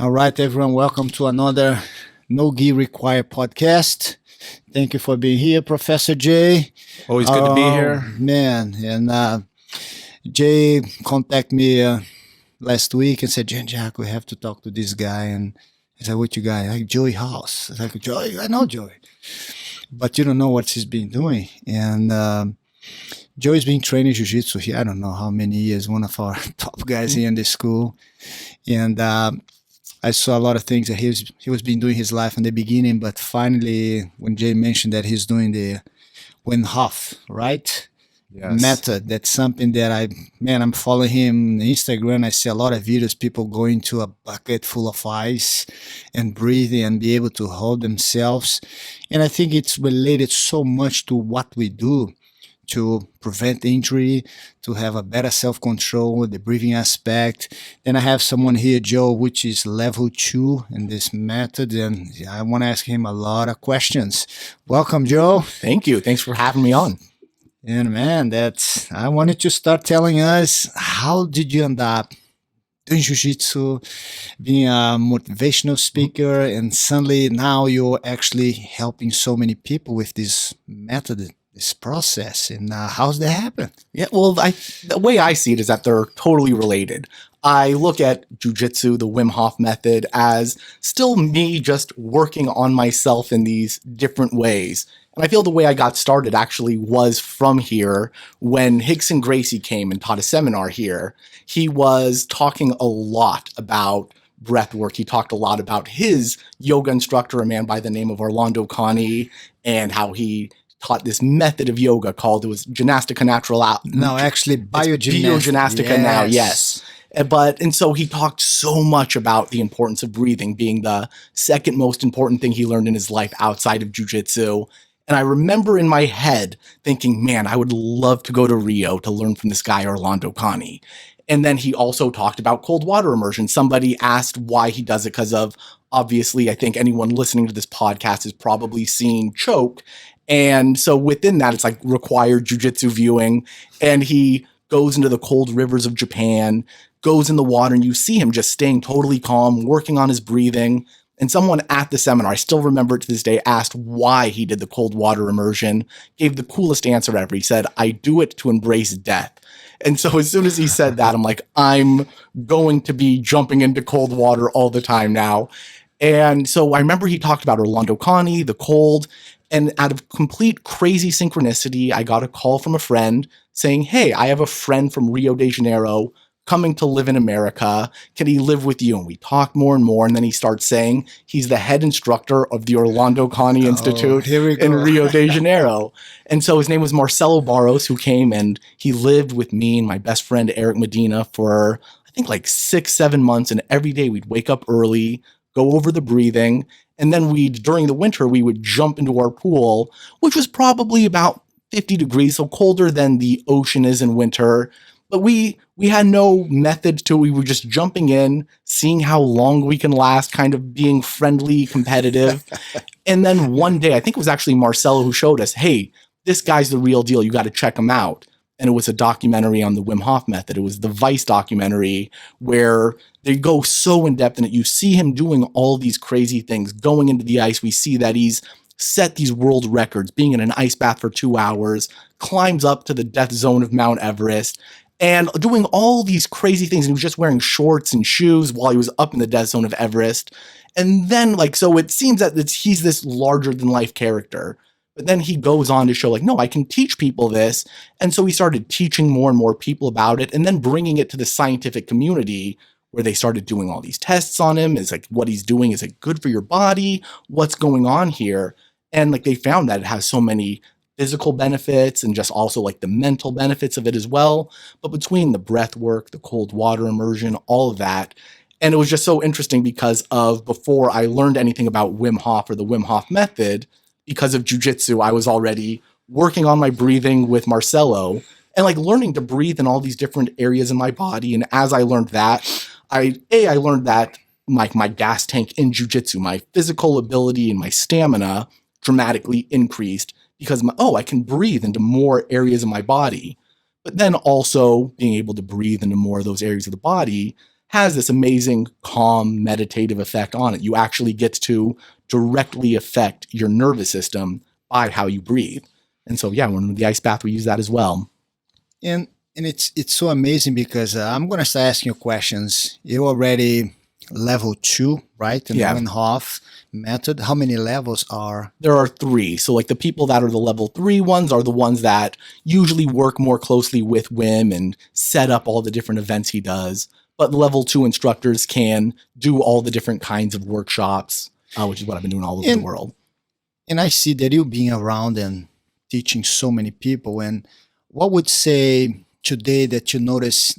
All right, everyone, welcome to another No Gi Required podcast. Thank you for being here, Professor Jay. Always good to be here. Man, and Jay contacted me last week and said, Jean-Jacques, we have to talk to this guy. And I said, what you guy? Like Joey Hauss. I was like, Joey, I know Joey. But you don't know what he's been doing. And Joey's been training jiu-jitsu here, I don't know how many years, one of our top guys here in the school. And I saw a lot of things that he was been doing his life in the beginning, but finally, when Jay mentioned that he's doing the Wim Hof, right? Yes. Method. That's something that I'm following him on Instagram. I see a lot of videos, people going to a bucket full of ice and breathing and be able to hold themselves. And I think it's related so much to what we do to prevent injury, to have a better self-control, the breathing aspect. Then I have someone here, Joe, which is level 2 in this method, and I want to ask him a lot of questions. Welcome, Joe. Thank you. Thanks for having me on. And man, I wanted to start telling us, how did you end up doing jiu-jitsu, being a motivational speaker, and suddenly now you're actually helping so many people with this method, this process, and how's that happen? Yeah, well, the way I see it is that they're totally related. I look at jiu-jitsu, the Wim Hof Method, as still me just working on myself in these different ways. And I feel the way I got started actually was from here. When Hickson Gracie came and taught a seminar here, he was talking a lot about breath work. He talked a lot about his yoga instructor, a man by the name of Orlando Connie, and how he taught this method of yoga called, it was Gymnastica Natural. No, actually Biogymnastica now, yes. And so he talked so much about the importance of breathing being the second most important thing he learned in his life outside of jiu-jitsu. And I remember in my head thinking, man, I would love to go to Rio to learn from this guy, Orlando Connie. And then he also talked about cold water immersion. Somebody asked why he does it because of, obviously, I think anyone listening to this podcast has probably seen Choke. And so within that, it's like required jiu-jitsu viewing. And he goes into the cold rivers of Japan, goes in the water, and you see him just staying totally calm, working on his breathing. And someone at the seminar, I still remember it to this day, asked why he did the cold water immersion, gave the coolest answer ever. He said, I do it to embrace death. And so as soon as he said that, I'm like, I'm going to be jumping into cold water all the time now. And so I remember he talked about Orlando Connie, the cold, and out of complete crazy synchronicity, I got a call from a friend saying, hey, I have a friend from Rio de Janeiro coming to live in America. Can he live with you? And we talked more and more. And then he starts saying he's the head instructor of the Orlando Connie Institute in Rio de Janeiro. And so his name was Marcelo Barros, who came and he lived with me and my best friend, Eric Medina, for I think like 6-7 months. And every day we'd wake up early, go over the breathing. And then during the winter, we would jump into our pool, which was probably about 50 degrees, so colder than the ocean is in winter. But we had no method to it. We were just jumping in, seeing how long we can last, kind of being friendly, competitive. And then one day, I think it was actually Marcelo who showed us, hey, this guy's the real deal. You got to check him out. And it was a documentary on the Wim Hof Method. It was the Vice documentary where they go so in depth in it. You see him doing all these crazy things, going into the ice. We see that he's set these world records, being in an ice bath for 2 hours, climbs up to the death zone of Mount Everest, and doing all these crazy things. And he was just wearing shorts and shoes while he was up in the death zone of Everest. And then, so it seems that he's this larger than life character. But then he goes on to show, no, I can teach people this. And so he started teaching more and more people about it and then bringing it to the scientific community where they started doing all these tests on him. It's like, what he's doing, is it good for your body? What's going on here? And they found that it has so many physical benefits and just also the mental benefits of it as well. But between the breath work, the cold water immersion, all of that. And it was just so interesting because of before I learned anything about Wim Hof or the Wim Hof Method, because of jiu-jitsu, I was already working on my breathing with Marcelo and learning to breathe in all these different areas in my body. And as I learned that, I learned that my gas tank in jiu-jitsu, my physical ability and my stamina dramatically increased because I can breathe into more areas of my body. But then also being able to breathe into more of those areas of the body has this amazing, calm, meditative effect on it. You actually get to directly affect your nervous system by how you breathe. And so, yeah, when the ice bath, we use that as well. And it's so amazing because I'm gonna start asking you questions. You're already level 2, right? In Yeah. the Wim Hof method. How many levels are? There are 3. So like the people that are the level 3 ones are the ones that usually work more closely with Wim and set up all the different events he does. But the level 2 instructors can do all the different kinds of workshops, which is what I've been doing all over the world. And I see that you being around and teaching so many people. And what would say today that you notice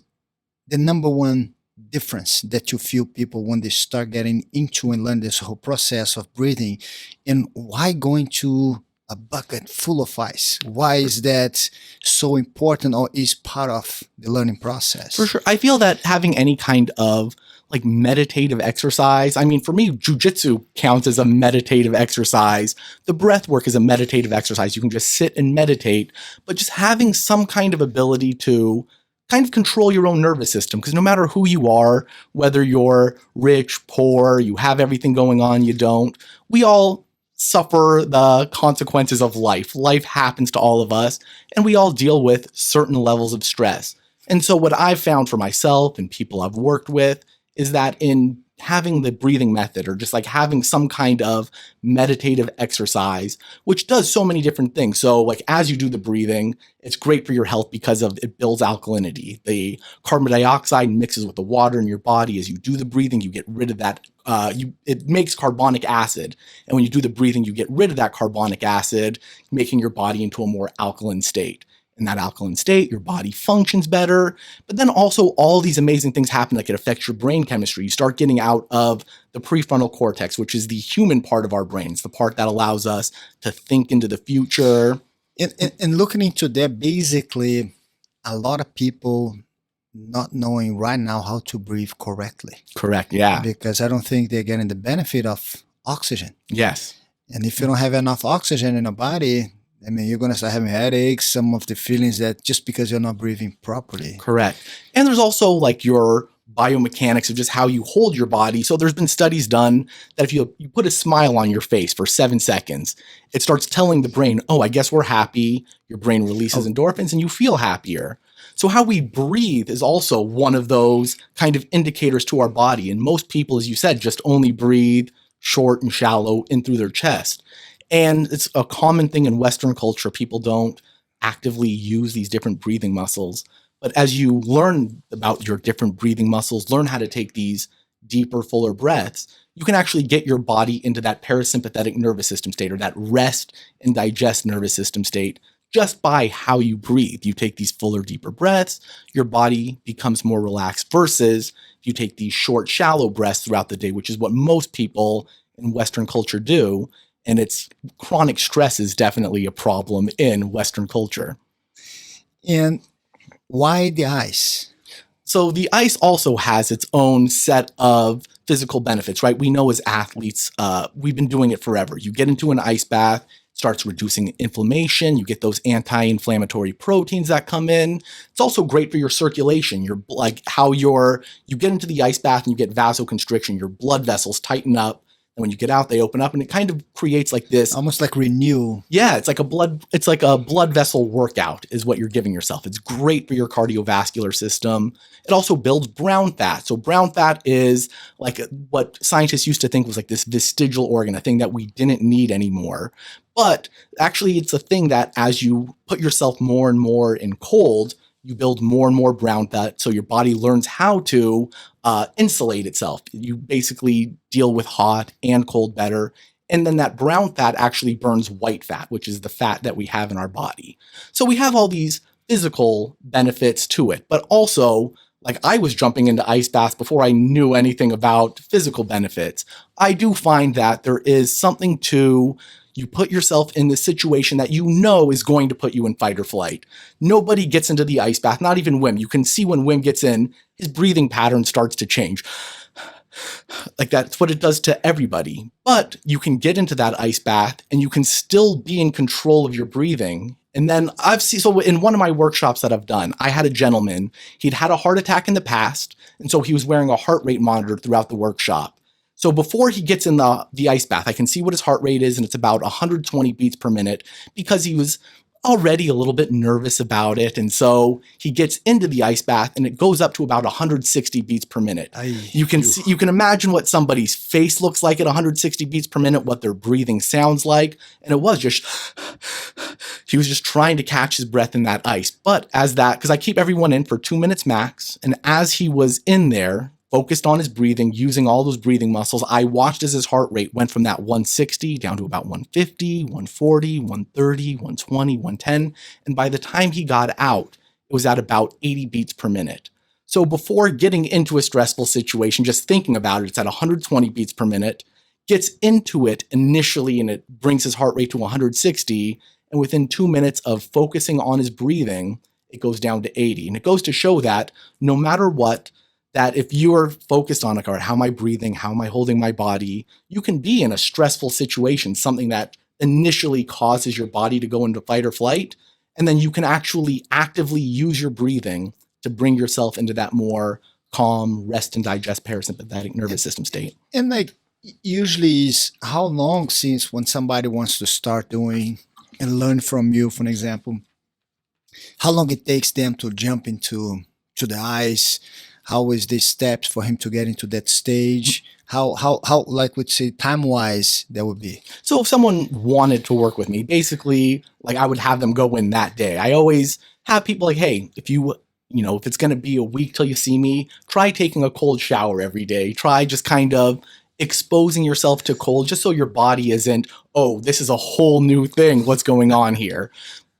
the number one difference that you feel people when they start getting into and learn this whole process of breathing, and why going to a bucket full of ice? Why is that so important, or is part of the learning process? For sure. I feel that having any kind of like meditative exercise, I mean, for me, jujitsu counts as a meditative exercise. The breath work is a meditative exercise. You can just sit and meditate, but just having some kind of ability to kind of control your own nervous system, because no matter who you are, whether you're rich, poor, you have everything going on, you don't, we all suffer the consequences of life. Life happens to all of us, and we all deal with certain levels of stress. And so what I've found for myself and people I've worked with is that in having the breathing method, or just like having some kind of meditative exercise, which does so many different things. So like as you do the breathing, it's great for your health because of it builds alkalinity. The carbon dioxide mixes with the water in your body. As you do the breathing, you get rid of that. It makes carbonic acid. And when you do the breathing, you get rid of that carbonic acid, making your body into a more alkaline state. In that alkaline state, your body functions better. But then also all these amazing things happen that can affect your brain chemistry. You start getting out of the prefrontal cortex, which is the human part of our brains, the part that allows us to think into the future. And looking into that, basically, a lot of people not knowing right now how to breathe correctly. Correct, yeah. Because I don't think they're getting the benefit of oxygen. Yes. And if you don't have enough oxygen in your body, I mean, you're going to start having headaches, some of the feelings that just because you're not breathing properly. Correct. And there's also like your biomechanics of just how you hold your body. So there's been studies done that if you put a smile on your face for 7 seconds, it starts telling the brain, oh, I guess we're happy. Your brain releases endorphins and you feel happier. So how we breathe is also one of those kind of indicators to our body. And most people, as you said, just only breathe short and shallow in through their chest. And it's a common thing in Western culture. People don't actively use these different breathing muscles. But as you learn about your different breathing muscles, learn how to take these deeper, fuller breaths, you can actually get your body into that parasympathetic nervous system state, or that rest and digest nervous system state, just by how you breathe. You take these fuller, deeper breaths, your body becomes more relaxed, versus you take these short, shallow breaths throughout the day, which is what most people in Western culture do. And it's chronic stress is definitely a problem in Western culture. And why the ice? So the ice also has its own set of physical benefits, right? We know as athletes, we've been doing it forever. You get into an ice bath, starts reducing inflammation. You get those anti-inflammatory proteins that come in. It's also great for your circulation. You're like how you get into the ice bath and you get vasoconstriction. Your blood vessels tighten up. And when you get out, they open up, and it kind of creates like this, almost like renew. Yeah, it's like a blood vessel workout is what you're giving yourself. It's great for your cardiovascular system. It also builds brown fat. So brown fat is like what scientists used to think was like this vestigial organ, a thing that we didn't need anymore. But actually, it's a thing that as you put yourself more and more in cold, you build more and more brown fat, so your body learns how to insulate itself. You basically deal with hot and cold better. And then that brown fat actually burns white fat, which is the fat that we have in our body. So we have all these physical benefits to it, but also, like, I was jumping into ice baths before I knew anything about physical benefits. I do find that there is something to you put yourself in this situation that you know is going to put you in fight or flight. Nobody gets into the ice bath, not even Wim. You can see when Wim gets in, his breathing pattern starts to change. Like that's what it does to everybody. But you can get into that ice bath and you can still be in control of your breathing. And then I've seen, so in one of my workshops that I've done, I had a gentleman, he'd had a heart attack in the past. And so he was wearing a heart rate monitor throughout the workshop. So before he gets in the ice bath, I can see what his heart rate is, and it's about 120 beats per minute because he was already a little bit nervous about it. And so he gets into the ice bath and it goes up to about 160 beats per minute. You can imagine what somebody's face looks like at 160 beats per minute, what their breathing sounds like. And it was just, he was just trying to catch his breath in that ice. But because I keep everyone in for 2 minutes max. And as he was in there, focused on his breathing, using all those breathing muscles, I watched as his heart rate went from that 160 down to about 150, 140, 130, 120, 110. And by the time he got out, it was at about 80 beats per minute. So before getting into a stressful situation, just thinking about it, it's at 120 beats per minute, gets into it initially, and it brings his heart rate to 160. And within 2 minutes of focusing on his breathing, it goes down to 80. And it goes to show that no matter what, that if you are focused on, like, all right, how am I breathing? How am I holding my body? You can be in a stressful situation, something that initially causes your body to go into fight or flight. And then you can actually actively use your breathing to bring yourself into that more calm, rest and digest parasympathetic nervous system state. And like, usually is how long since when somebody wants to start doing and learn from you, for an example, how long it takes them to jump into the ice? How is the steps for him to get into that stage? How like would say time wise that would be? So if someone wanted to work with me, basically, like, I would have them go in that day. I always have people like, hey, if if it's going to be a week till you see me, try taking a cold shower every day. Try just kind of exposing yourself to cold just so your body isn't, oh, this is a whole new thing. What's going on here?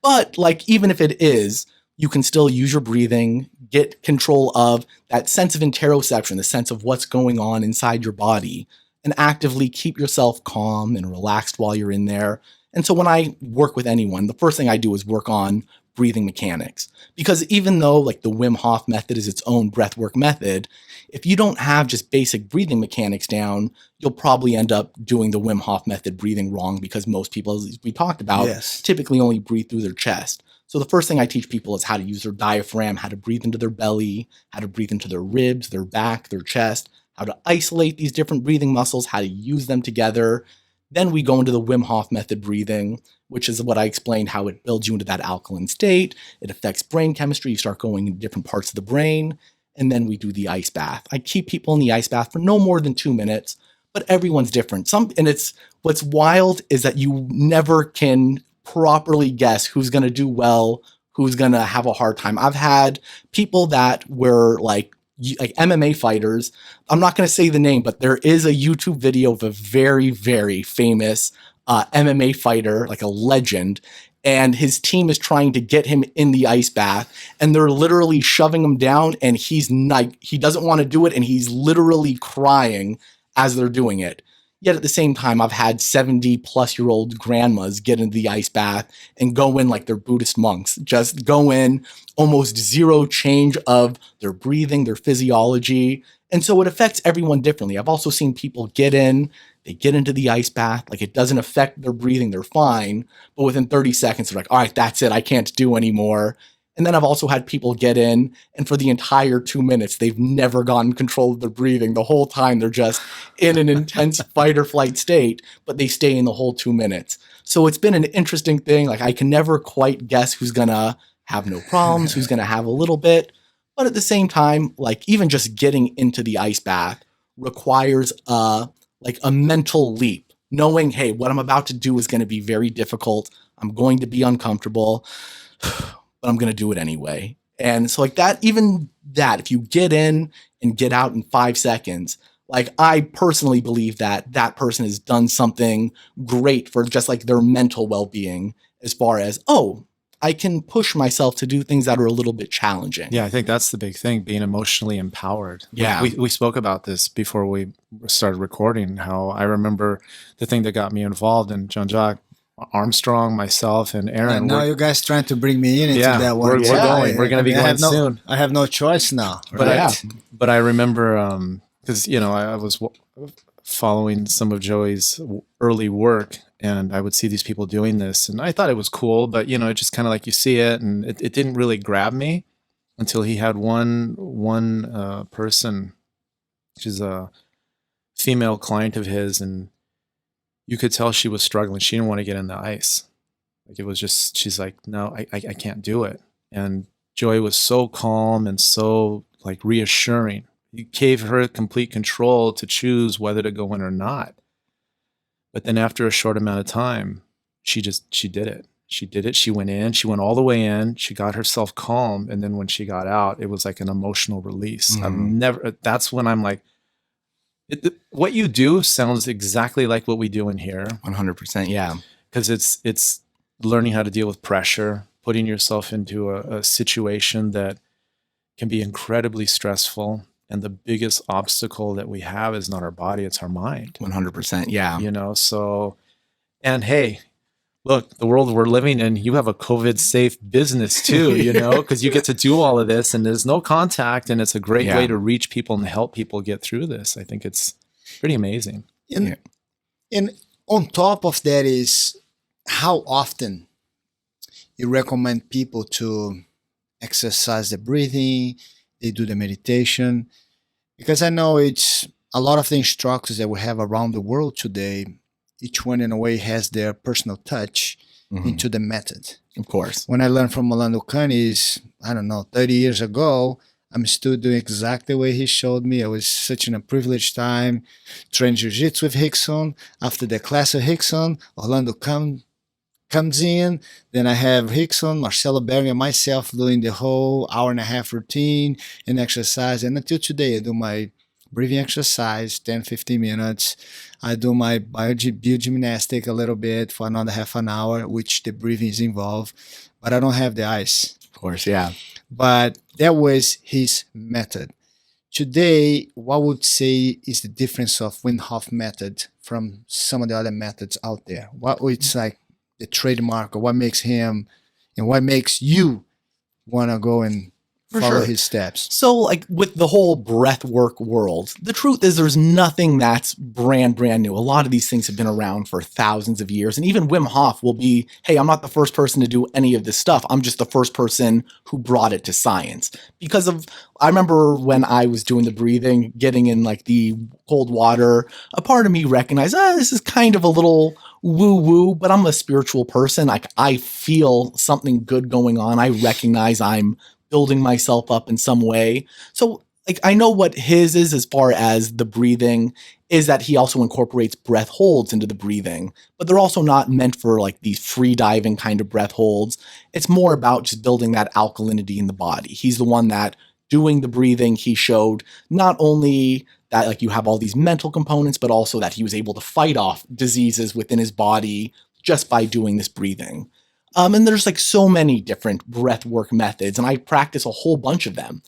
But like, even if it is, you can still use your breathing, get control of that sense of interoception, the sense of what's going on inside your body, and actively keep yourself calm and relaxed while you're in there. And so when I work with anyone, the first thing I do is work on breathing mechanics. Because even though like the Wim Hof method is its own breathwork method, if you don't have just basic breathing mechanics down, you'll probably end up doing the Wim Hof method breathing wrong, because most people, as we talked about, typically only breathe through their chest. So the first thing I teach people is how to use their diaphragm, how to breathe into their belly, how to breathe into their ribs, their back, their chest, how to isolate these different breathing muscles, how to use them together. Then we go into the Wim Hof method breathing, which is what I explained, how it builds you into that alkaline state. It affects brain chemistry. You start going in different parts of the brain. And then we do the ice bath. I keep people in the ice bath for no more than 2 minutes, but everyone's different. And it's what's wild is that you never can properly guess who's going to do well, who's going to have a hard time. I've had people that were like MMA fighters. I'm not going to say the name, but there is a YouTube video of a very, very famous MMA fighter, like a legend, and his team is trying to get him in the ice bath, and they're literally shoving him down, and he doesn't want to do it, and he's literally crying as they're doing it. Yet at the same time, I've had 70-plus-year-old grandmas get into the ice bath and go in like they're Buddhist monks. Just go in, almost zero change of their breathing, their physiology. And so it affects everyone differently. I've also seen people get in, they get into the ice bath, like it doesn't affect their breathing, they're fine. But within 30 seconds, they're like, all right, that's it, I can't do anymore. And then I've also had people get in, and for the entire 2 minutes, they've never gotten control of their breathing. The whole time, they're just in an intense fight or flight state, but they stay in the whole 2 minutes. So it's been an interesting thing. Like, I can never quite guess who's going to have no problems, who's going to have a little bit. But at the same time, like, even just getting into the ice bath requires a mental leap, knowing, hey, what I'm about to do is going to be very difficult. I'm going to be uncomfortable, but I'm going to do it anyway. And so like that, even that, if you get in and get out in 5 seconds, like I personally believe that that person has done something great for just like their mental well-being, as far as, oh, I can push myself to do things that are a little bit challenging. Yeah, I think that's the big thing, being emotionally empowered. Yeah. We spoke about this before we started recording, how I remember the thing that got me involved in Jean-Jacques, Armstrong, myself, and Aaron. And now you guys trying to bring me into that one. We're going. We're going to be going soon. I have no choice now. But I remember, because, I was following some of Joey's early work, And I would see these people doing this, and I thought it was cool, but you know, it just kind of like you see it, and it didn't really grab me until he had one person, which is a female client of his, and you could tell she was struggling. She didn't want to get in the ice. Like it was just, she's like, no, I can't do it. And Joey was so calm and so like reassuring. He gave her complete control to choose whether to go in or not. But then after a short amount of time, she did it. She did it. She went in, she went all the way in, she got herself calm. And then when she got out, it was like an emotional release. That's when I'm like, what you do sounds exactly like what we do in here. 100%. Yeah. Because it's learning how to deal with pressure, putting yourself into a situation that can be incredibly stressful. And the biggest obstacle that we have is not our body, it's our mind. 100%. Yeah. You know, so, and hey, look, the world we're living in, you have a COVID safe business too, you know, because you get to do all of this and there's no contact, and it's a great way to reach people and help people get through this. I think it's pretty amazing. And on top of that is how often you recommend people to exercise the breathing, they do the meditation. Because I know it's a lot of the instructors that we have around the world today, each one in a way has their personal touch into the method. Of course. When I learned from Orlando Canis, I don't know, 30 years ago, I'm still doing exactly the way he showed me. It was such a privileged time. Train jiu-jitsu with Rickson. After the class of Rickson, Orlando comes in. Then I have Rickson, Marcelo Berg, and myself doing the whole hour-and-a-half routine and exercise. And until today, I do my breathing exercise, 10, 15 minutes. I do my biogymnastic a little bit for another half an hour, which the breathing is involved. But I don't have the ice. Of course, yeah. But that was his method. Today, what would say is the difference of Wim Hof Method from some of the other methods out there? What it's like the trademark, or what makes him and what makes you want to go and follow his steps? So like with the whole breath work world, the truth is there's nothing that's brand new. A lot of these things have been around for thousands of years. And even Wim Hof will be, hey, I'm not the first person to do any of this stuff. I'm just the first person who brought it to science. Because of, I remember when I was doing the breathing, getting in like the cold water, a part of me recognized, this is kind of a little woo-woo, but I'm a spiritual person. Like I feel something good going on. I recognize I'm building myself up in some way. So like I know what his is as far as the breathing is, that he also incorporates breath holds into the breathing, but they're also not meant for like these free diving kind of breath holds. It's more about just building that alkalinity in the body. He's the one that doing the breathing, he showed not only that like you have all these mental components, but also that he was able to fight off diseases within his body just by doing this breathing. And there's like so many different breath work methods, and I practice a whole bunch of them.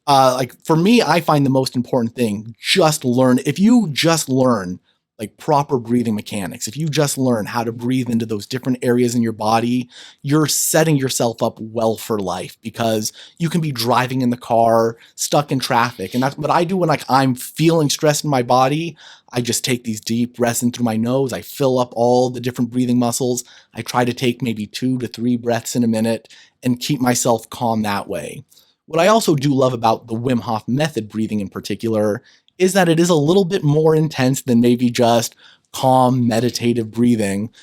Like for me, I find the most important thing, if you just learn like proper breathing mechanics, if you just learn how to breathe into those different areas in your body, you're setting yourself up well for life, because you can be driving in the car, stuck in traffic. And that's what I do when like I'm feeling stressed in my body. I just take these deep breaths in through my nose. I fill up all the different breathing muscles. I try to take maybe 2 to 3 breaths in a minute and keep myself calm that way. What I also do love about the Wim Hof Method breathing in particular is that it is a little bit more intense than maybe just calm meditative breathing.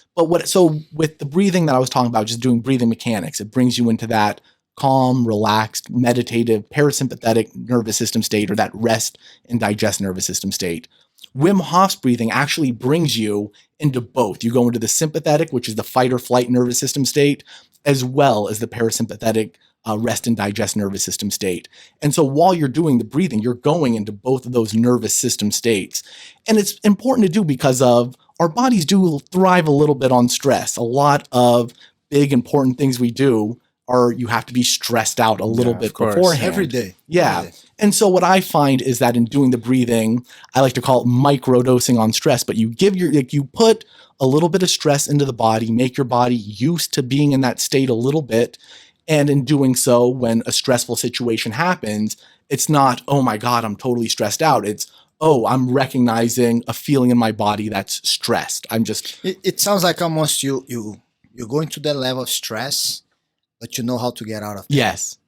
So with the breathing that I was talking about, just doing breathing mechanics, it brings you into that calm, relaxed, meditative, parasympathetic nervous system state, or that rest and digest nervous system state. Wim Hof's breathing actually brings you into both. You go into the sympathetic, which is the fight or flight nervous system state, as well as the parasympathetic rest and digest nervous system state. And so while you're doing the breathing, you're going into both of those nervous system states. And it's important to do because of our bodies do thrive a little bit on stress. A lot of big important things we do are you have to be stressed out a little bit beforehand. Every day. Yeah. Every day. And so what I find is that in doing the breathing, I like to call it microdosing on stress, but you put a little bit of stress into the body, make your body used to being in that state a little bit. And in doing so, when a stressful situation happens, it's not, oh my God, I'm totally stressed out. It's, oh, I'm recognizing a feeling in my body that's stressed. It sounds like almost you're going to that level of stress, but you know how to get out of that. Yes.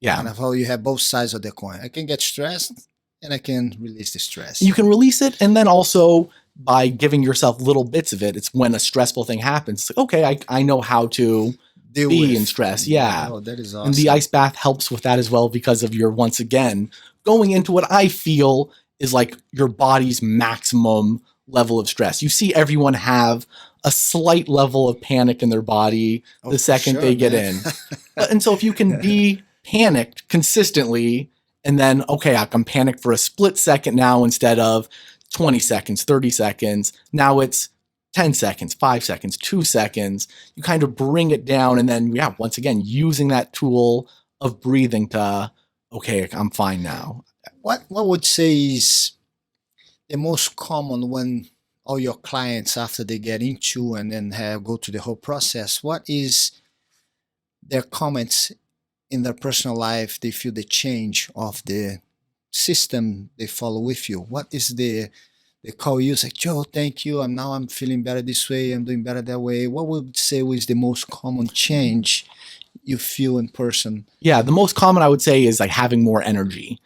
Yeah. Kind of how you have both sides of the coin. I can get stressed and I can release the stress. You can release it, and then also by giving yourself little bits of it, it's when a stressful thing happens. It's like, okay, I know how to Deal be with. in stress. Yeah. Oh, that is awesome. And the ice bath helps with that as well because of your, once again, going into what I feel is like your body's maximum level of stress. You see everyone have a slight level of panic in their body the second they get in. And so if you can be panicked consistently, and then, okay, I can panic for a split second now instead of 20 seconds, 30 seconds. Now it's 10 seconds, 5 seconds, 2 seconds. You kind of bring it down. And then, yeah, once again, using that tool of breathing to, okay, I'm fine now. What would say is the most common when all your clients, after they get into and then go through the whole process, what is their comments in their personal life? They feel the change of the system they follow with you. What is they call you, say, Joe, thank you. I'm feeling better this way. I'm doing better that way. What would you say was the most common change you feel in person? Yeah, the most common I would say is like having more energy.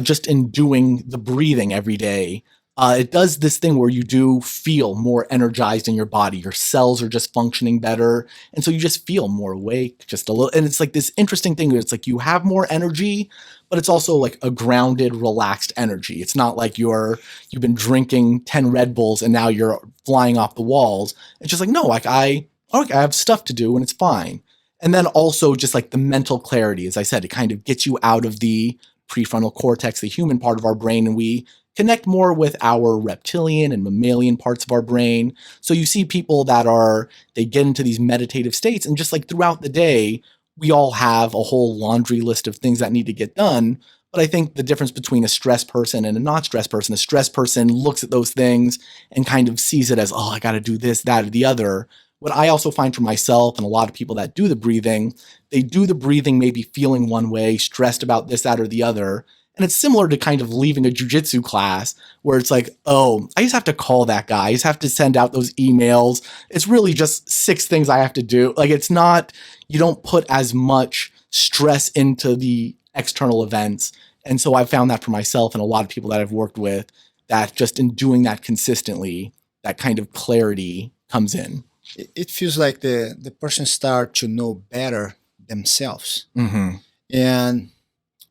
Just in doing the breathing every day, it does this thing where you do feel more energized in your body. Your cells are just functioning better. And so you just feel more awake, just a little. And it's like this interesting thing where it's like you have more energy, but it's also like a grounded, relaxed energy. It's not like you've been drinking 10 Red Bulls and now you're flying off the walls. It's just like, no, like I have stuff to do and it's fine. And then also just like the mental clarity, as I said, it kind of gets you out of the prefrontal cortex, the human part of our brain, and we connect more with our reptilian and mammalian parts of our brain. So you see people they get into these meditative states, and just like throughout the day, we all have a whole laundry list of things that need to get done. But I think the difference between a stressed person and a not stressed person, a stressed person looks at those things and kind of sees it as, oh, I got to do this, that, or the other. What I also find for myself and a lot of people that do the breathing, they do the breathing maybe feeling one way, stressed about this, that, or the other. And it's similar to kind of leaving a jujitsu class where it's like, oh, I just have to call that guy. I just have to send out those emails. It's really just 6 things I have to do. Like it's not, you don't put as much stress into the external events. And so I've found that for myself and a lot of people that I've worked with, that just in doing that consistently, that kind of clarity comes in. It feels like the person start to know better themselves. Mm-hmm. And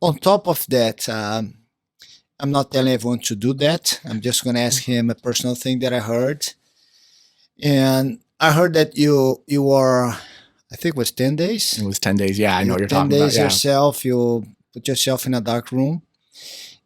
on top of that, I'm not telling everyone to do that. I'm just going to ask him a personal thing that I heard. And I heard that you are, I think it was 10 days. It was 10 days. Yeah, I know what you're talking 10 about. days Yeah. yourself, you put yourself in a dark room.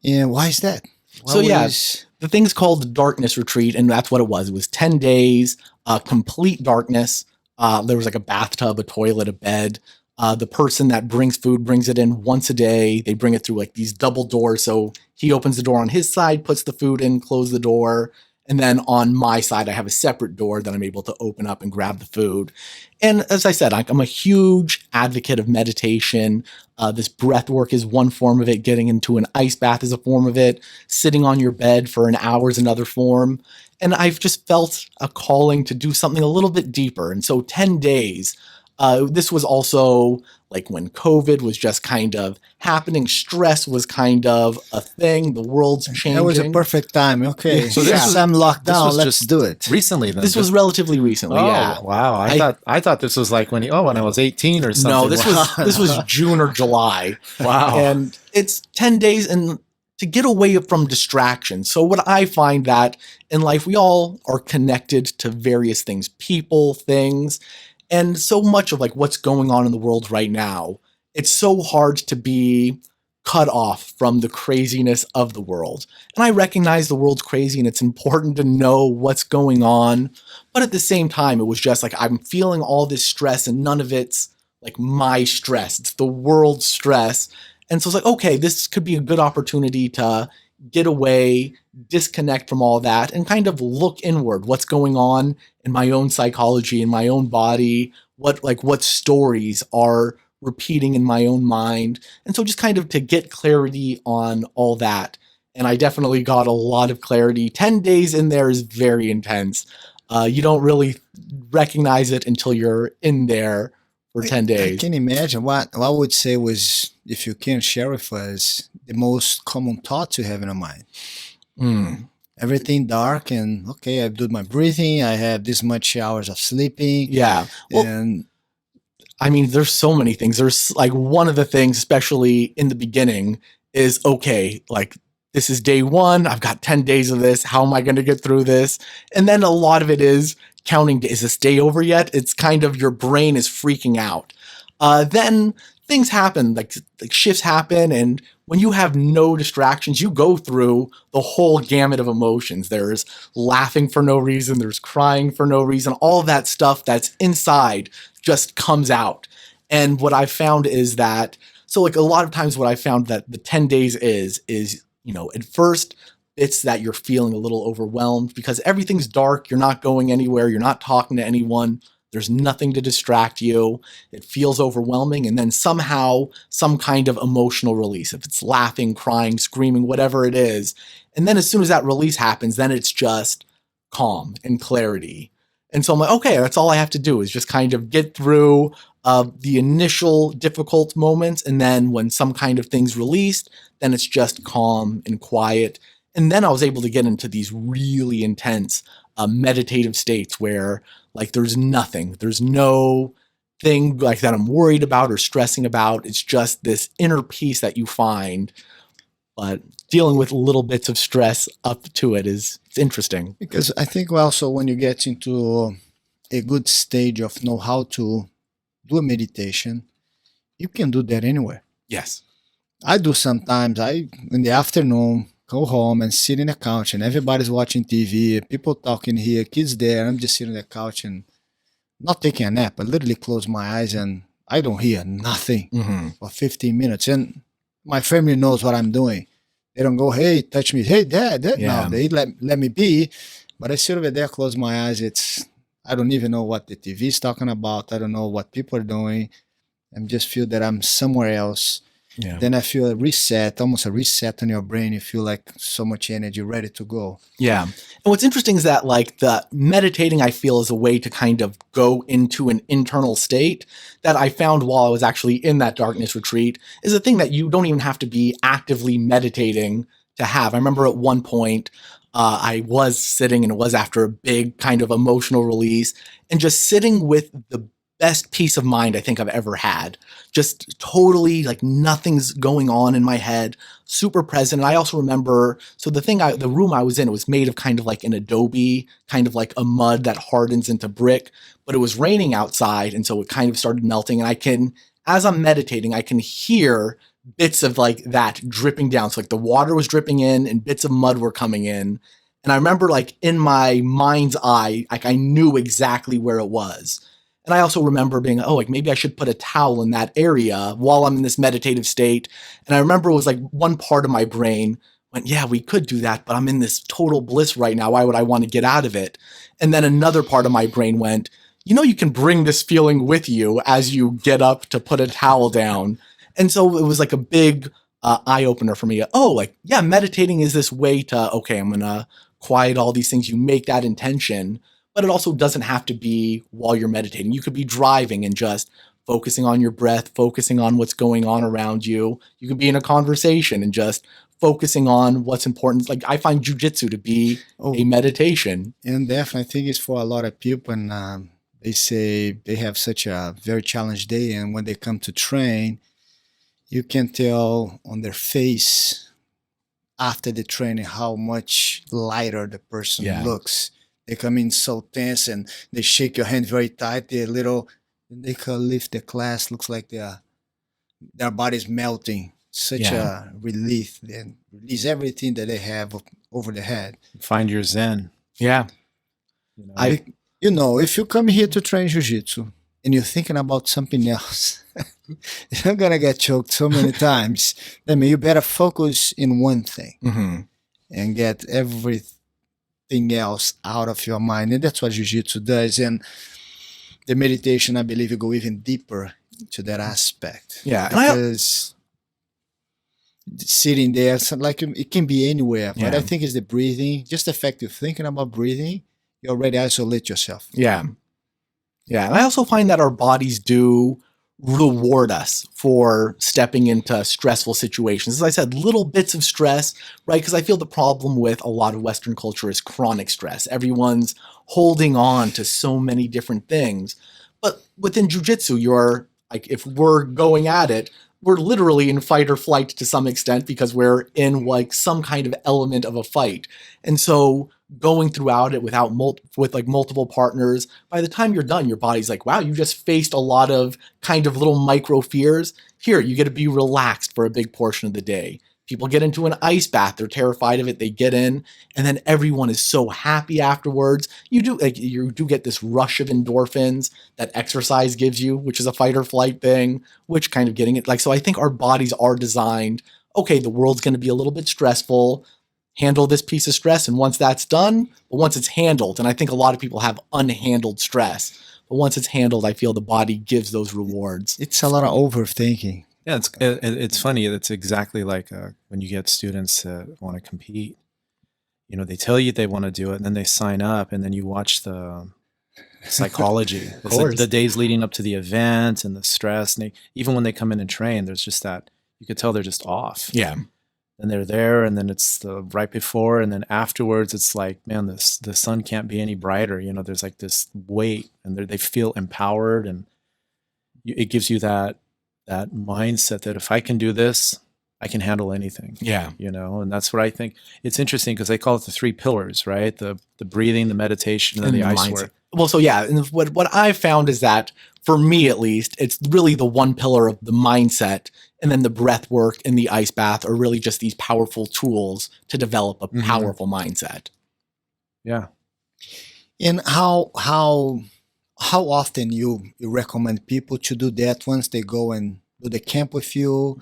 And why is that? The thing's called the darkness retreat, and that's what it was. It was 10 days, complete darkness. There was like a bathtub, a toilet, a bed. The person that brings food brings it in once a day. They bring it through like these double doors. So he opens the door on his side, puts the food in, close the door. And then on my side, I have a separate door that I'm able to open up and grab the food. And as I said, I'm a huge advocate of meditation. This breath work is one form of it. Getting into an ice bath is a form of it. Sitting on your bed for an hour is another form. And I've just felt a calling to do something a little bit deeper. And so 10 days, this was also like when COVID was just kind of happening. Stress was kind of a thing. The world's changing. That was a perfect time. Okay. So Since I'm locked down, let's do it. Recently, then. This was relatively recently. Oh, Yeah. wow. I thought this was like when I was 18 or something. No, this was June or July. Wow. And it's 10 days and to get away from distraction. So what I find that in life, we all are connected to various things, people, things. And so much of like what's going on in the world right now, it's so hard to be cut off from the craziness of the world. And I recognize the world's crazy and it's important to know what's going on. But at the same time, it was just like, I'm feeling all this stress and none of it's like my stress. It's the world's stress. And so it's like, okay, this could be a good opportunity to get away, disconnect from all that, and kind of look inward. What's going on in my own psychology, in my own body? What stories are repeating in my own mind? And so just kind of to get clarity on all that and I definitely got a lot of clarity. 10 days in there is very intense. You don't really recognize it until you're in there for 10 I days. can imagine what I would say was, if you can share with us, the most common thoughts you have in your mind. Everything dark and okay, I do my breathing. I have this much hours of sleeping. Yeah. Well, And I mean, there's so many things. There's like one of the things, especially in the beginning, is okay, like this is day one. I've got 10 days of this. How am I going to get through this? And then a lot of it is counting. Is this day over yet? It's kind of your brain is freaking out. Then things happen, like shifts happen. And when you have no distractions, you go through the whole gamut of emotions. There's laughing for no reason. There's crying for no reason. All that stuff that's inside just comes out. And what I've found is that, so like a lot of times what I found that the 10 days is, you know, at first it's that you're feeling a little overwhelmed because everything's dark. You're not going anywhere. You're not talking to anyone. There's nothing to distract you. It feels overwhelming. And then somehow some kind of emotional release, if it's laughing, crying, screaming, whatever it is. And then as soon as that release happens, then it's just calm and clarity. And so I'm like, okay, that's all I have to do is just kind of get through the initial difficult moments. And then when some kind of thing's released, then it's just calm and quiet. And then I was able to get into these really intense meditative states where like there's nothing, there's no thing like that I'm worried about or stressing about. It's just this inner peace that you find. But dealing with little bits of stress up to it it's interesting. because I think also when you get into a good stage of know how to do a meditation, you can do that anywhere. Yes. I do sometimes. I in the afternoon go home and sit in the couch and everybody's watching TV, people talking here, kids there. I'm just sitting on the couch and not taking a nap. I literally close my eyes and I don't hear nothing for 15 minutes. And my family knows what I'm doing. They don't go, hey, touch me. Hey, dad. Yeah. No, they let me be. But I sit over there, close my eyes. I don't even know what the TV is talking about. I don't know what people are doing. I just feel that I'm somewhere else. Yeah. Then I feel a reset, almost a reset on your brain. You feel like so much energy ready to go. Yeah. And what's interesting is that like the meditating, I feel, is a way to kind of go into an internal state that I found while I was actually in that darkness retreat is a thing that you don't even have to be actively meditating to have. I remember at one point I was sitting, and it was after a big kind of emotional release, and just sitting with the best peace of mind I think I've ever had. Just totally like nothing's going on in my head, super present. And I also remember, so the room I was in, it was made of kind of like an adobe, kind of like a mud that hardens into brick, but it was raining outside. And so it kind of started melting. And as I'm meditating, I can hear bits of like that dripping down. So like the water was dripping in and bits of mud were coming in. And I remember like in my mind's eye, like I knew exactly where it was. And I also remember being, oh, like maybe I should put a towel in that area while I'm in this meditative state. And I remember it was like one part of my brain went, yeah, we could do that, but I'm in this total bliss right now. Why would I want to get out of it? And then another part of my brain went, you know, you can bring this feeling with you as you get up to put a towel down. And so it was like a big eye opener for me. Oh, like, yeah, meditating is this way to, okay, I'm going to quiet all these things. You make that intention. But it also doesn't have to be while you're meditating. You could be driving and just focusing on your breath, focusing on what's going on around you. You could be in a conversation and just focusing on what's important. Like I find jujitsu to be a meditation. And definitely, I think it's for a lot of people. And they say they have such a very challenged day. And when they come to train, you can tell on their face after the training how much lighter the person looks. They come in so tense and they shake your hand very tight. They can lift the class. Looks like their body's melting. Such a relief. And release everything that they have over the head. Find your zen. Yeah. You know, if you come here to train jiu-jitsu and you're thinking about something else, you're going to get choked so many times. I mean, you better focus in one thing and get everything else out of your mind. And that's what jiu-jitsu does. And the meditation, I believe, you go even deeper to that aspect. Yeah. Because sitting there. So like it can be anywhere, but Yeah. I think it's the breathing. Just the fact of thinking about breathing, you already isolate yourself. Yeah. Yeah. And I also find that our bodies do reward us for stepping into stressful situations. As I said, little bits of stress, right? Because I feel the problem with a lot of Western culture is chronic stress. Everyone's holding on to so many different things. But within jujitsu, you're like, if we're going at it, we're literally in fight or flight to some extent because we're in like some kind of element of a fight. And so going throughout it without with like multiple partners, by the time you're done, your body's like, wow, you just faced a lot of kind of little micro fears. Here, you get to be relaxed for a big portion of the day. People get into an ice bath. They're terrified of it. They get in, and then everyone is so happy afterwards. You do get this rush of endorphins that exercise gives you, which is a fight or flight thing, which kind of getting it like, so I think our bodies are designed, okay, the world's going to be a little bit stressful. Handle this piece of stress. And once that's done, but once it's handled, and I think a lot of people have unhandled stress, but once it's handled, I feel the body gives those rewards. It's a lot of overthinking. Yeah, it's funny. It's exactly like when you get students that want to compete. You know, they tell you they want to do it, and then they sign up, and then you watch the psychology. It's like the days leading up to the event and the stress. And even when they come in and train, there's just that, you could tell they're just off. Yeah. And they're there, and then it's the right before, and then afterwards, it's like, man, the sun can't be any brighter. You know, there's like this weight, and they feel empowered, and it gives you that mindset that if I can do this, I can handle anything. Yeah. You know, and that's what I think. It's interesting because they call it the 3 pillars, right? The breathing, the meditation, and then the ice work. Well, so yeah, and what I've found is that for me at least, it's really the one pillar of the mindset, and then the breath work and the ice bath are really just these powerful tools to develop a powerful mindset. Yeah. And how often you recommend people to do that once they go and do the camp with you?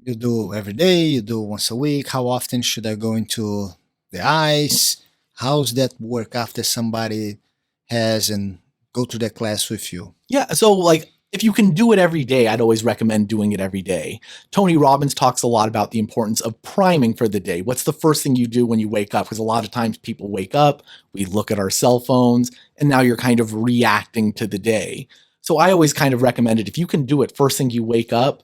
You do every day, you do once a week. How often should I go into the ice? How's that work after somebody has and go to the class with you? Yeah, so like if you can do it every day, I'd always recommend doing it every day. Tony Robbins talks a lot about the importance of priming for the day. What's the first thing you do when you wake up? Because a lot of times people wake up, we look at our cell phones, and now you're kind of reacting to the day. So I always kind of recommend it. If you can do it first thing you wake up,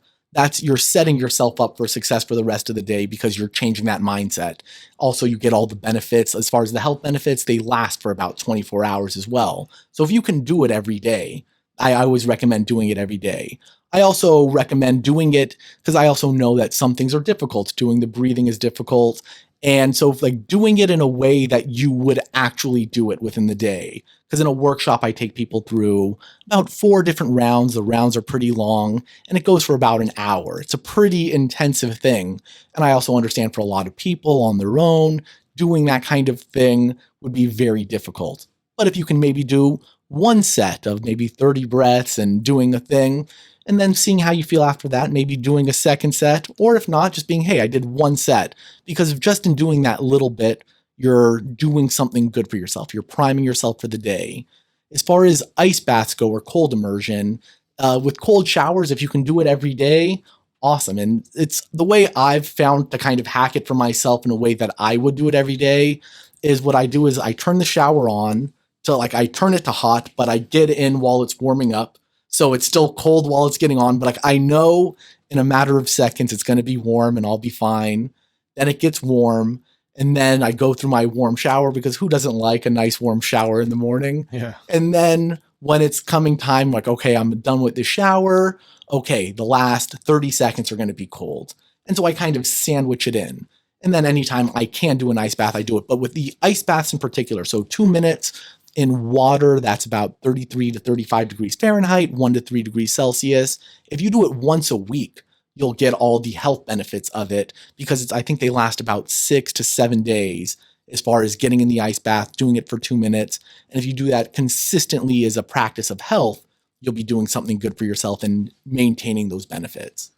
you're setting yourself up for success for the rest of the day because you're changing that mindset. Also, you get all the benefits. As far as the health benefits, they last for about 24 hours as well. So if you can do it every day, I always recommend doing it every day. I also recommend doing it because I also know that some things are difficult. Doing the breathing is difficult. And so like doing it in a way that you would actually do it within the day. Because in a workshop, I take people through about 4 different rounds. The rounds are pretty long and it goes for about an hour. It's a pretty intensive thing. And I also understand for a lot of people on their own, doing that kind of thing would be very difficult. But if you can maybe do one set of maybe 30 breaths and doing a thing, and then seeing how you feel after that, maybe doing a second set, or if not, just being, hey, I did one set. Because just in doing that little bit, you're doing something good for yourself. You're priming yourself for the day. As far as ice baths go or cold immersion, with cold showers, if you can do it every day, awesome. And it's the way I've found to kind of hack it for myself in a way that I would do it every day is what I do is I turn the shower on. So like I turn it to hot, but I get in while it's warming up. So it's still cold while it's getting on, but like I know in a matter of seconds it's going to be warm and I'll be fine. Then it gets warm and then I go through my warm shower because who doesn't like a nice warm shower in the morning? Yeah. And then when it's coming time, like, okay, I'm done with the shower. Okay, the last 30 seconds are going to be cold. And so I kind of sandwich it in. And then anytime I can do an ice bath, I do it. But with the ice baths in particular, so 2 minutes in water, that's about 33 to 35 degrees Fahrenheit, 1 to 3 degrees Celsius. If you do it once a week, you'll get all the health benefits of it because I think they last about 6 to 7 days as far as getting in the ice bath, doing it for 2 minutes. And if you do that consistently as a practice of health, you'll be doing something good for yourself and maintaining those benefits.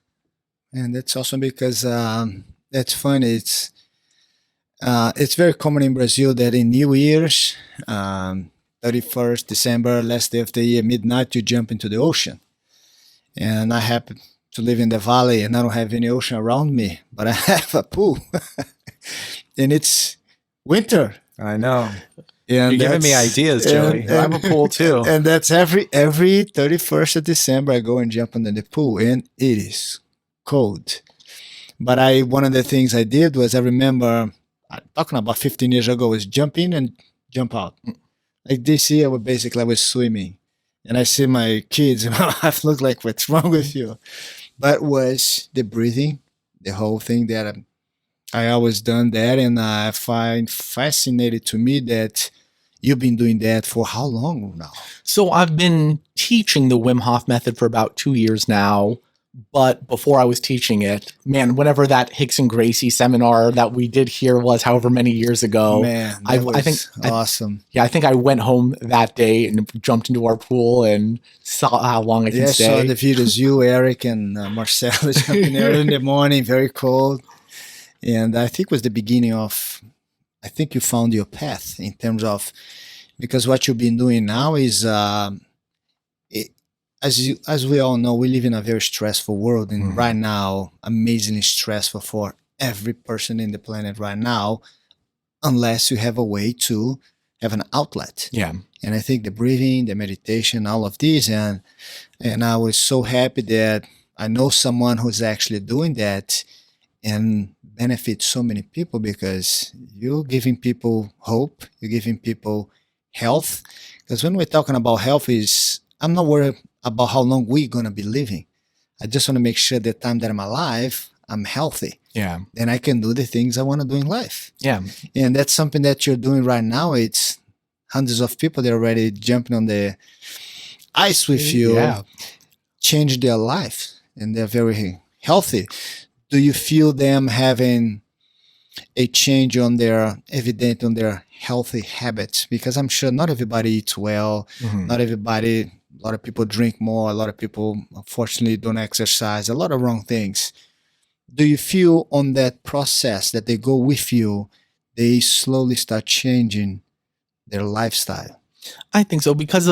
And that's awesome because that's funny. It's very common in Brazil that in New Year's, 31st December, last day of the year, midnight, you jump into the ocean. And I happen to live in the valley and I don't have any ocean around me, but I have a pool. And it's winter. I know. And You're giving me ideas, Joey. I have a pool too. And that's every 31st of December I go and jump into the pool, and it is cold. But one of the things I did was, I remember talking about 15 years ago, was jump in and jump out. Like this year, I was swimming, and I see my kids and my wife look like, what's wrong with you? But was the breathing, the whole thing that I always done that, and I find fascinating to me that you've been doing that for how long now? So I've been teaching the Wim Hof Method for about 2 years now. But before I was teaching it, man, whenever that Hicks and Gracie seminar that we did here was, however many years ago, man, that was I think awesome. I think I went home that day and jumped into our pool and saw how long I can stay. I saw the videos, you, Eric, and Marcel jumping early in the morning, very cold. And I think it was the beginning of, I think you found your path in terms of, because what you've been doing now is, as we all know, we live in a very stressful world, and right now, amazingly stressful for every person in the planet right now, unless you have a way to have an outlet. Yeah. And I think the breathing, the meditation, all of these, and I was so happy that I know someone who's actually doing that and benefits so many people, because you're giving people hope, you're giving people health. Because when we're talking about health, I'm not worried about how long we're going to be living. I just want to make sure the time that I'm alive, I'm healthy. Yeah. Then I can do the things I want to do in life. Yeah. And that's something that you're doing right now. It's hundreds of people that are already jumping on the ice with you, change their life, and they're very healthy. Do you feel them having a change on their healthy habits? Because I'm sure not everybody eats well, not everybody. A lot of people drink more. A lot of people, unfortunately, don't exercise. A lot of wrong things. Do you feel on that process that they go with you, they slowly start changing their lifestyle? I think so, because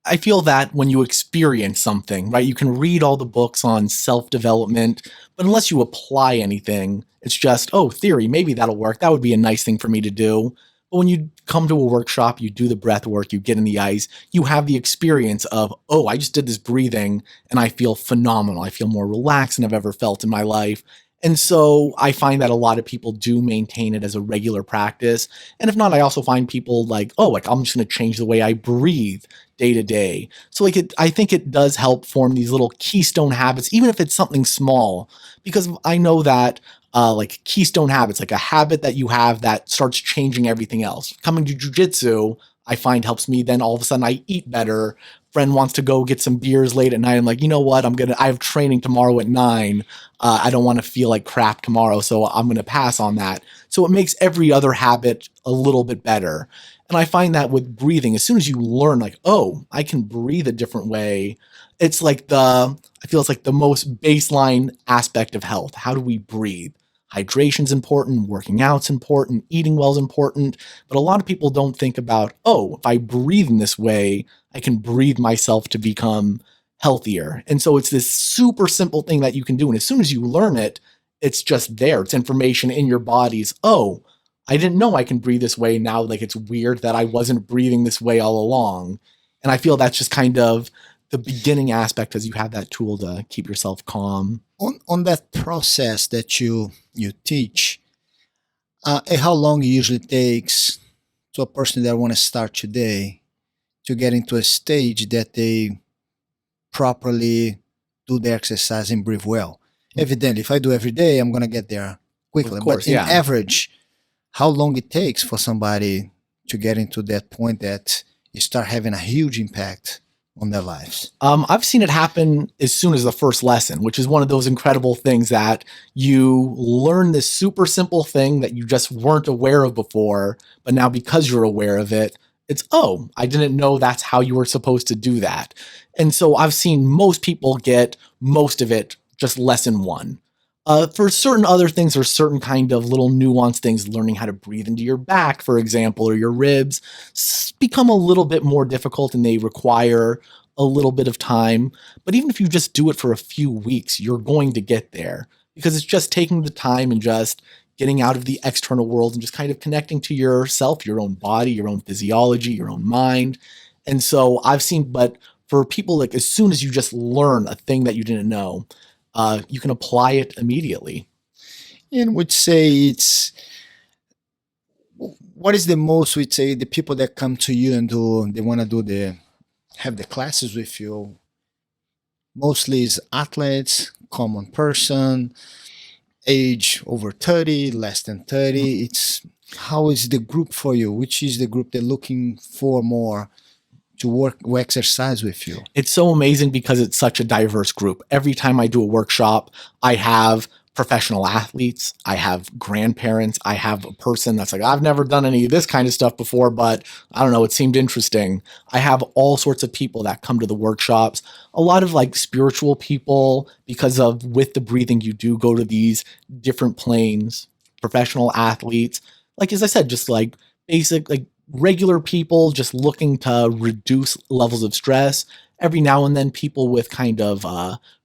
I feel that when you experience something, right, you can read all the books on self-development, but unless you apply anything, it's just, oh, theory, maybe that'll work. That would be a nice thing for me to do. But when you come to a workshop, you do the breath work, you get in the ice, you have the experience of, oh, I just did this breathing and I feel phenomenal. I feel more relaxed than I've ever felt in my life. And so I find that a lot of people do maintain it as a regular practice. And if not, I also find people like, oh, like I'm just going to change the way I breathe day to day. So I think it does help form these little keystone habits, even if it's something small, because I know that like keystone habits, like a habit that you have that starts changing everything else. Coming to jujitsu, I find helps me. Then all of a sudden I eat better. Friend wants to go get some beers late at night. I'm like, you know what? I have training tomorrow at 9. I don't want to feel like crap tomorrow, so I'm going to pass on that. So it makes every other habit a little bit better. And I find that with breathing, as soon as you learn, like, oh, I can breathe a different way, it's like I feel it's like the most baseline aspect of health. How do we breathe? Hydration's important, working out's important, eating well's important, but a lot of people don't think about, oh, if I breathe in this way, I can breathe myself to become healthier. And so it's this super simple thing that you can do. And as soon as you learn it, it's just there. It's information in your bodies. Oh, I didn't know I can breathe this way. Now, like, it's weird that I wasn't breathing this way all along. And I feel that's just kind of the beginning aspect, as you have that tool to keep yourself calm. On that process that you teach, how long it usually takes to a person that want to start today to get into a stage that they properly do the exercise and breathe well? Evidently, if I do every day, I'm going to get there quickly. Of course, but in average, how long it takes for somebody to get into that point that you start having a huge impact on their lives? I've seen it happen as soon as the first lesson, which is one of those incredible things that you learn this super simple thing that you just weren't aware of before, but now because you're aware of it, it's, oh, I didn't know that's how you were supposed to do that. And so I've seen most people get most of it just lesson 1. For certain other things, or certain kind of little nuanced things, learning how to breathe into your back, for example, or your ribs, become a little bit more difficult, and they require a little bit of time. But even if you just do it for a few weeks, you're going to get there, because it's just taking the time and just getting out of the external world and just kind of connecting to yourself, your own body, your own physiology, your own mind. And so I've seen, but for people, like as soon as you just learn a thing that you didn't know, you can apply it immediately. And would say it's what is the most would say the people that come to you and they want to have the classes with you mostly is athletes, common person, age over 30, less than 30. It's how is the group for you? Which is the group they're looking for more to work or exercise with you? It's so amazing because it's such a diverse group. Every time I do a workshop, I have professional athletes, I have grandparents, I have a person that's like, I've never done any of this kind of stuff before, but I don't know, it seemed interesting. I have all sorts of people that come to the workshops, a lot of like spiritual people, because of with the breathing, you do go to these different planes, professional athletes, like, as I said, just like basic, like regular people just looking to reduce levels of stress. Every now and then people with kind of,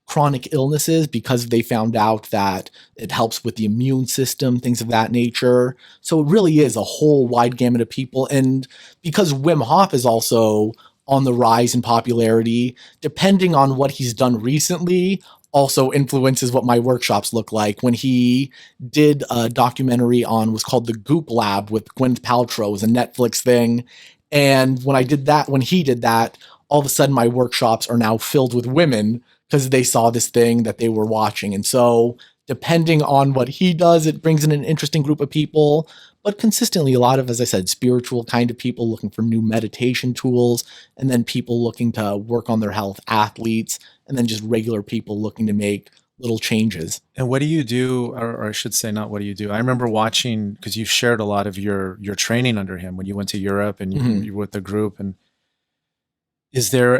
chronic illnesses because they found out that it helps with the immune system, things of that nature. So it really is a whole wide gamut of people. And because Wim Hof is also on the rise in popularity, depending on what he's done recently, also influences what my workshops look like. When he did a documentary on, was called The Goop Lab with Gwyneth Paltrow, it was a Netflix thing. And when he did that, all of a sudden my workshops are now filled with women because they saw this thing that they were watching. And so depending on what he does, it brings in an interesting group of people, but consistently a lot of, as I said, spiritual kind of people looking for new meditation tools, and then people looking to work on their health, athletes, and then just regular people looking to make little changes. And what do you do, or I should say, not what do you do? I remember watching, because you shared a lot of your training under him when you went to Europe and you were with the group. And is there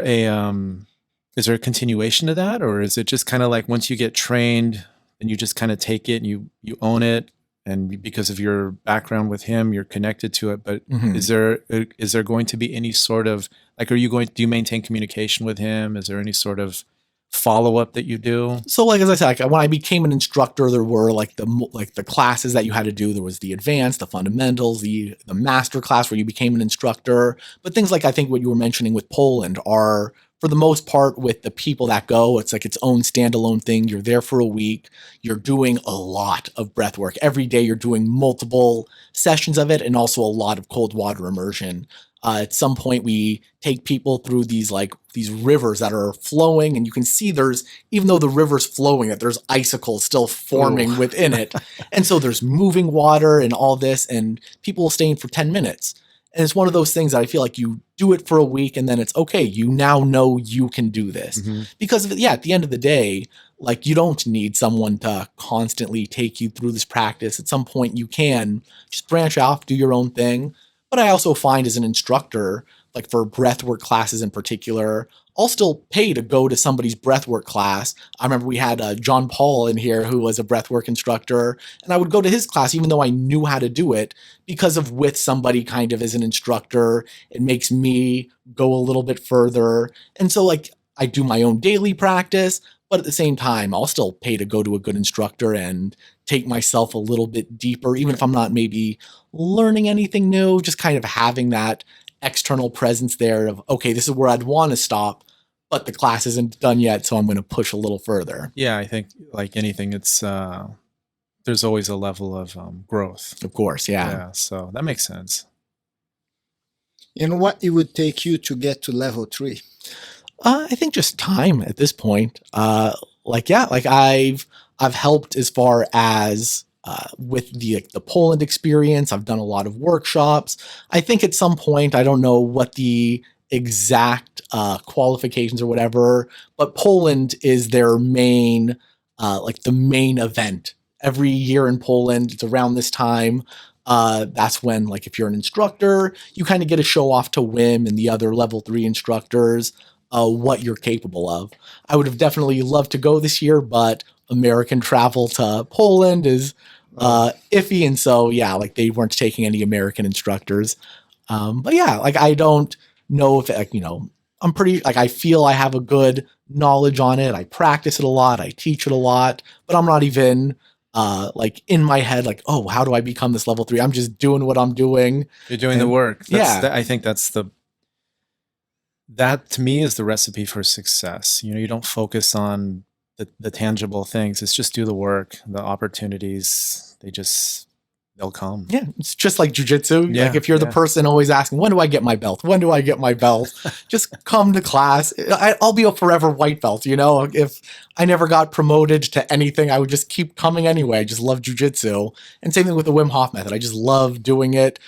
a continuation to that, or is it just kind of like once you get trained and you just kind of take it and you own it, and because of your background with him, you're connected to it? But is there going to be any sort of like, do you maintain communication with him? Is there any sort of follow-up that you do? So like, as I said, like when I became an instructor, there were like the classes that you had to do. There was the advanced, the fundamentals, the master class where you became an instructor. But things like, I think what you were mentioning with Poland are, for the most part, with the people that go, it's like its own standalone thing. You're there for a week. You're doing a lot of breath work. Every day you're doing multiple sessions of it, and also a lot of cold water immersion. At some point, we take people through these rivers that are flowing, and you can see even though the river's flowing, that there's icicles still forming within it. And so there's moving water and all this, and people will stay in for 10 minutes. And it's one of those things that I feel like you do it for a week and then it's okay. You now know you can do this. Because at the end of the day, like you don't need someone to constantly take you through this practice. At some point you can just branch off, do your own thing. But I also find as an instructor, like for breathwork classes in particular, I'll still pay to go to somebody's breathwork class. I remember we had John Paul in here who was a breathwork instructor, and I would go to his class even though I knew how to do it, because of with somebody kind of as an instructor, it makes me go a little bit further. And so like I do my own daily practice, but at the same time, I'll still pay to go to a good instructor and take myself a little bit deeper, even if I'm not maybe learning anything new, just kind of having that external presence there of, okay, this is where I'd want to stop, but the class isn't done yet, so I'm going to push a little further. Yeah, I think like anything, it's there's always a level of growth. Of course, yeah. Yeah, so that makes sense. And what it would take you to get to level 3? I think just time at this point. I've helped as far as with the Poland experience. I've done a lot of workshops. I think at some point, I don't know what the exact qualifications or whatever, but Poland is their main, the main event every year in Poland. It's around this time. That's when, like, if you're an instructor, you kind of get a show off to Wim and the other level 3 instructors what you're capable of. I would have definitely loved to go this year, but American travel to Poland is iffy. And so, yeah, like they weren't taking any American instructors. But yeah, like I don't know if, I'm pretty, like, I feel I have a good knowledge on it. I practice it a lot. I teach it a lot, but I'm not even like in my head, like, oh, how do I become this level 3? I'm just doing what I'm doing. You're doing the work. Yeah. I think that to me is the recipe for success. You know, you don't focus on the tangible things. It's just do the work. The opportunities, they'll come. Yeah, it's just like jujitsu. Yeah, like if you're the person always asking, when do I get my belt? When do I get my belt? Just come to class. I'll be a forever white belt, you know? If I never got promoted to anything, I would just keep coming anyway. I just love jujitsu. And same thing with the Wim Hof Method. I just love doing it.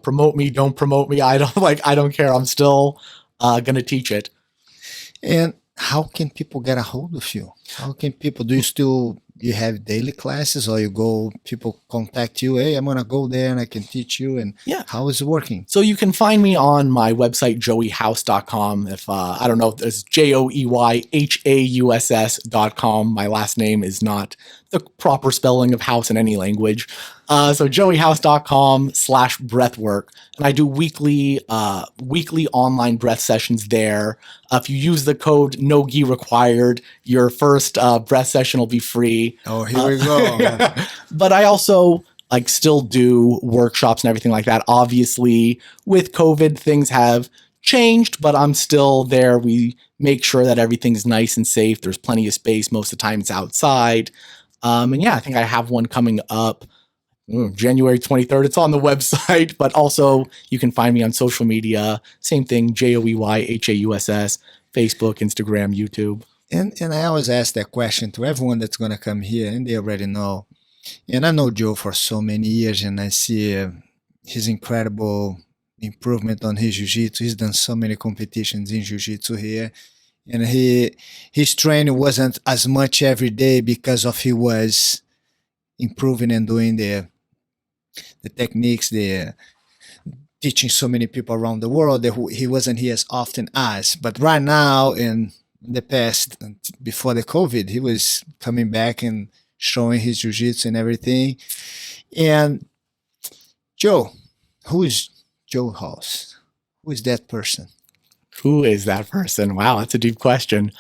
Promote me, don't promote me. I don't care. I'm still going to teach it. And how can people get a hold of you? How can people, you have daily classes, or people contact you, hey, I'm going to go there and I can teach you, and how is it working? So you can find me on my website, joeyhauss.com. If, I don't know if it's JoeyHauss.com. My last name is not the proper spelling of house in any language. So joeyhauss.com/breathwork. And I do weekly online breath sessions there. If you use the code no gi required, your first breath session will be free. Oh, here we go. But I also still do workshops and everything like that. Obviously, with COVID, things have changed, but I'm still there. We make sure that everything's nice and safe. There's plenty of space. Most of the time it's outside. And yeah, I think I have one coming up January 23rd. It's on the website, but also you can find me on social media. Same thing, JoeyHauss, Facebook, Instagram, YouTube. And I always ask that question to everyone that's going to come here, and they already know. And I know Joe for so many years, and I see his incredible improvement on his jiu-jitsu. He's done so many competitions in jiu-jitsu here. And his training wasn't as much every day because he was improving and doing the techniques, teaching so many people around the world that he wasn't here as often as. But right now, in the past, before the COVID, he was coming back and showing his jiu-jitsu and everything. And Joe, who is Joey Hauss? Who is that person? Who is that person? Wow, that's a deep question.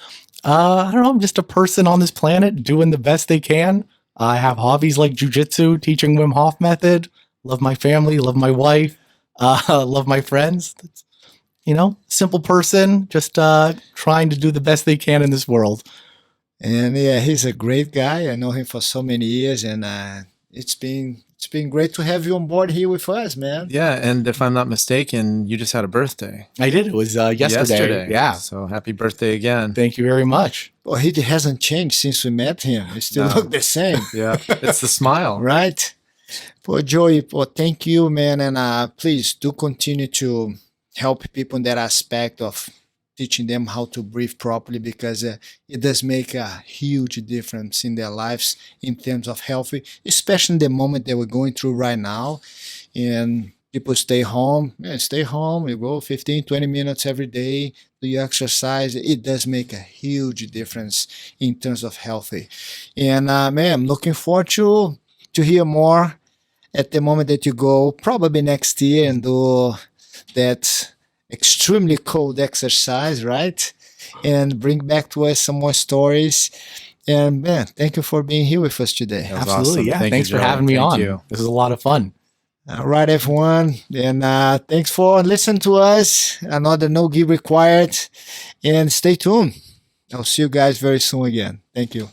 I don't know. I'm just a person on this planet doing the best they can. I have hobbies like jujitsu, teaching Wim Hof Method. Love my family, love my wife, love my friends. Simple person, just trying to do the best they can in this world. And yeah, he's a great guy. I know him for so many years, and it's been great to have you on board here with us, man. Yeah, and if I'm not mistaken, you just had a birthday. I did. It was yesterday. Yeah. So happy birthday again. Thank you very much. Well, he hasn't changed since we met him. He still look the same. Yeah, it's the smile. Right? Well, Joey, thank you, man. And please do continue to help people in that aspect of teaching them how to breathe properly, because it does make a huge difference in their lives in terms of health, especially in the moment that we're going through right now. And people stay home. Yeah, stay home. You go 15, 20 minutes every day, do your exercise. It does make a huge difference in terms of healthy. And man, I'm looking forward to hear more at the moment that you go, probably next year, and do that extremely cold exercise, right? And bring back to us some more stories. And man, thank you for being here with us today. Absolutely. Awesome. Yeah. Thanks for having me on. This is a lot of fun. All right, everyone. And thanks for listening to us. Another No Gi Required. And stay tuned. I'll see you guys very soon again. Thank you.